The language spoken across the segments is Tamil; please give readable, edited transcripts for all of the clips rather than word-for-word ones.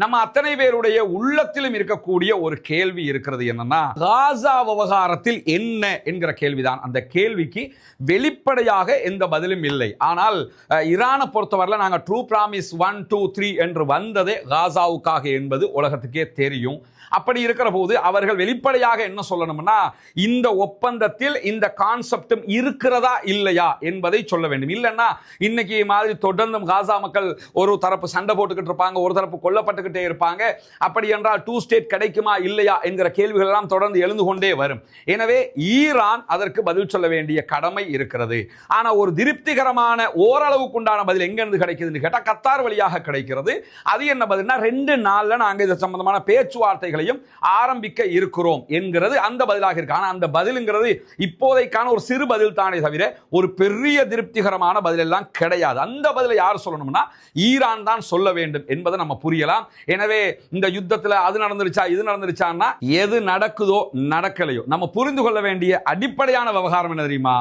நம்ம அத்தனை பேருடைய உள்ளத்திலும் இருக்கக்கூடிய ஒரு கேள்வி இருக்கிறது. என்னன்னா, காசா விவகாரத்தில் என்ன என்கிற கேள்விதான். அந்த கேள்விக்கு வெளிப்படையாக எந்த பதிலும் இல்லை. ஆனால் ஈரானை பொறுத்தவரையில் நாங்கள் ட்ரூ பிராமிஸ் 1, 2, 3 என்று வந்ததே காசாவுக்காக என்பது உலகத்துக்கே தெரியும். அப்படி இருக்கிற போது அவர்கள் வெளிப்படையாக என்ன சொல்லணும்னா, இந்த ஒப்பந்தத்தில் இந்த கான்செப்டும் இருக்கிறதா இல்லையா என்பதை சொல்ல வேண்டும். இல்லைன்னா இன்னைக்கு மாதிரி தொடர்ந்தும் காசா மக்கள் ஒரு தரப்பு சண்டை போட்டுக்கிட்டு இருப்பாங்க, ஒரு தரப்பு கொல்லப்பட்டுக்கிட்டே இருப்பாங்க. அப்படி என்றால் 2 ஸ்டேட் கிடைக்குமா இல்லையா என்கிற கேள்விகள் எல்லாம் தொடர்ந்து எழுந்து கொண்டே வரும். எனவே ஈரான் அதற்கு பதில் சொல்ல வேண்டிய கடமை இருக்கிறது. ஆனா ஒரு திருப்திகரமான ஓரளவுக்கு உண்டான பதில் எங்கிருந்து கிடைக்குதுன்னு கேட்டா கத்தார் வழியாக கிடைக்கிறது. அது என்ன பதில்னா, 2 நாள்ல நாங்க இது சம்பந்தமான பேச்சுவார்த்தைகள் ஆரம்பிக்க இருக்கிறோம் என்கிறது அந்த பதிலாக இருக்கு. ஆனா அந்த பதிலுங்கிறது இப்போதைக்கான ஒரு சிறு பதில் தானே தவிர ஒரு பெரிய திருப்திகரமான பதில் எல்லாம் கிடையாது. அந்த பதிலை யார் சொல்லணும்னா ஈரான் தான் சொல்ல வேண்டும் என்பதை நம்ம புரியலாம். எனவே இந்த யுத்தத்தில் அது நடந்துருச்சா இது நடந்துருச்சான்னா எது நடக்குதோ நடக்கலையோ நம்ம புரிந்து கொள்ள வேண்டிய அடிப்படையான விவகாரம் என்ன தெரியுமா?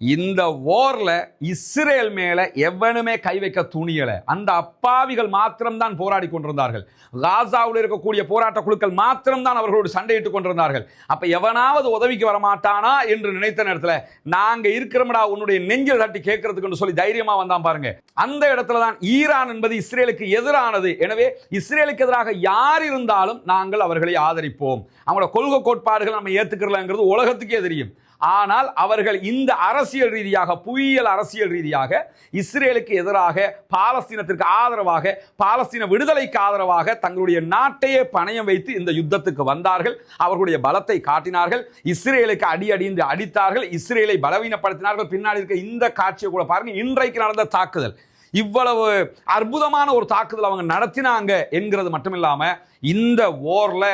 இந்த வார்ல இஸ்ரேல் மேல எவனுமே கை வைக்க துணியல. அந்த அப்பாவிகள் மாத்திரம்தான் போராடி கொண்டிருந்தார்கள். காசாவில் இருக்கக்கூடிய போராட்ட குழுக்கள் மாத்திரம்தான் அவர்களோடு சண்டையிட்டுக் கொண்டிருந்தார்கள். அப்ப எவனாவது உதவிக்கு வரமாட்டானா என்று நினைத்த நேரத்தில் நாங்க இருக்கிறோம்டா உன்னுடைய நெஞ்சில் தட்டி கேட்கறதுக்கு சொல்லி தைரியமா வந்தான் பாருங்க. அந்த இடத்துல தான் ஈரான் என்பது இஸ்ரேலுக்கு எதிரானது. எனவே இஸ்ரேலுக்கு எதிராக யார் இருந்தாலும் நாங்கள் அவர்களை ஆதரிப்போம். அவங்களோட கொள்கை கோட்பாடுகள் நம்ம ஏத்துக்கிறலாங்கிறது உலகத்துக்கே தெரியும். ஆனால் அவர்கள் இந்த அரசியல் ரீதியாக, புவியியல் அரசியல் ரீதியாக இஸ்ரேலுக்கு எதிராக, பாலஸ்தீனத்திற்கு ஆதரவாக, பாலஸ்தீன விடுதலைக்கு ஆதரவாக தங்களுடைய நாட்டையே பணயம் வைத்து இந்த யுத்தத்துக்கு வந்தார்கள். அவர்களுடைய பலத்தை காட்டினார்கள். இஸ்ரேலுக்கு அடிந்து அடித்தார்கள். இஸ்ரேலை பலவீனப்படுத்தினார்கள். பின்னாடி இருக்க இந்த காட்சியை கூட பாருங்க. இன்றைக்கு நடந்த தாக்குதல் இவ்வளவு அற்புதமான ஒரு தாக்குதல் அவங்க நடத்தினாங்க என்கிறது மட்டுமில்லாம இந்த வார்ல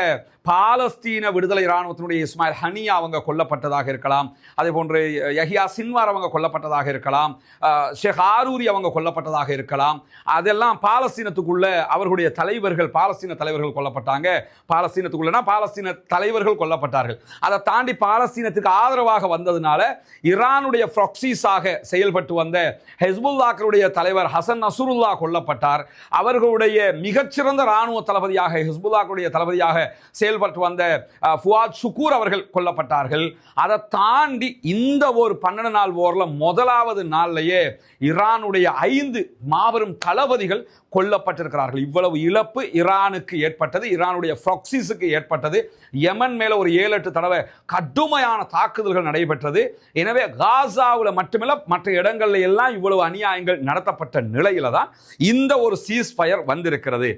பாலஸ்தீன விடுதலை இராணுவத்தினுடைய இஸ்மாயில் ஹனியா அவங்க கொல்லப்பட்டதாக இருக்கலாம், அதே போன்று யஹியா சின்வார் அவங்க கொல்லப்பட்டதாக இருக்கலாம், ஷேக் ஆரூரி அவங்க கொல்லப்பட்டதாக இருக்கலாம். அதெல்லாம் பாலஸ்தீனத்துக்குள்ள அவர்களுடைய தலைவர்கள், பாலஸ்தீன தலைவர்கள் கொல்லப்பட்டாங்க. பாலஸ்தீனத்துக்குள்ளனா பாலஸ்தீன தலைவர்கள் கொல்லப்பட்டார்கள். அதை தாண்டி பாலஸ்தீனத்துக்கு ஆதரவாக வந்ததுனால ஈரானுடைய ப்ராக்ஸிஸாக செயல்பட்டு வந்த ஹெஸ்புல்லாக்களுடைய தலைவர் ஹசன் நசுருல்லா கொல்லப்பட்டார். அவர்களுடைய மிகச்சிறந்த இராணுவ தளபதியாக, ஹிஸ்புல்லாக்களுடைய தளபதியாக செயல்பட்டு வந்த ஃபுவாத் ஷுக்கூர் அவர்கள் கொல்லப்பட்டார்கள். அதை தாண்டி இந்த ஒரு 12 நாள் போர்ல முதலாவது நாள்லயே ஈரானுடைய 5 மாபெரும் தளபதிகள் கொல்லப்பட்டிருக்கிறார்கள். இவ்வளவு இழப்பு ஈரானுக்கு ஏற்பட்டது, ஈரானுடைய ப்ராக்ஸிஸுக்கு ஏற்பட்டது. யமன் மேல ஒரு 7-8 தடவை கடுமையான தாக்குதல்கள் நடைபெற்றது. எனவே காசாவில் மட்டுமல்ல மற்ற இடங்கள்ல எல்லாம் இவ்வளவு அநியாயங்கள் நடத்தப்பட்ட நிலையில தான் இந்த ஒரு சீஸ் ஃபயர் வந்திருக்கிறது.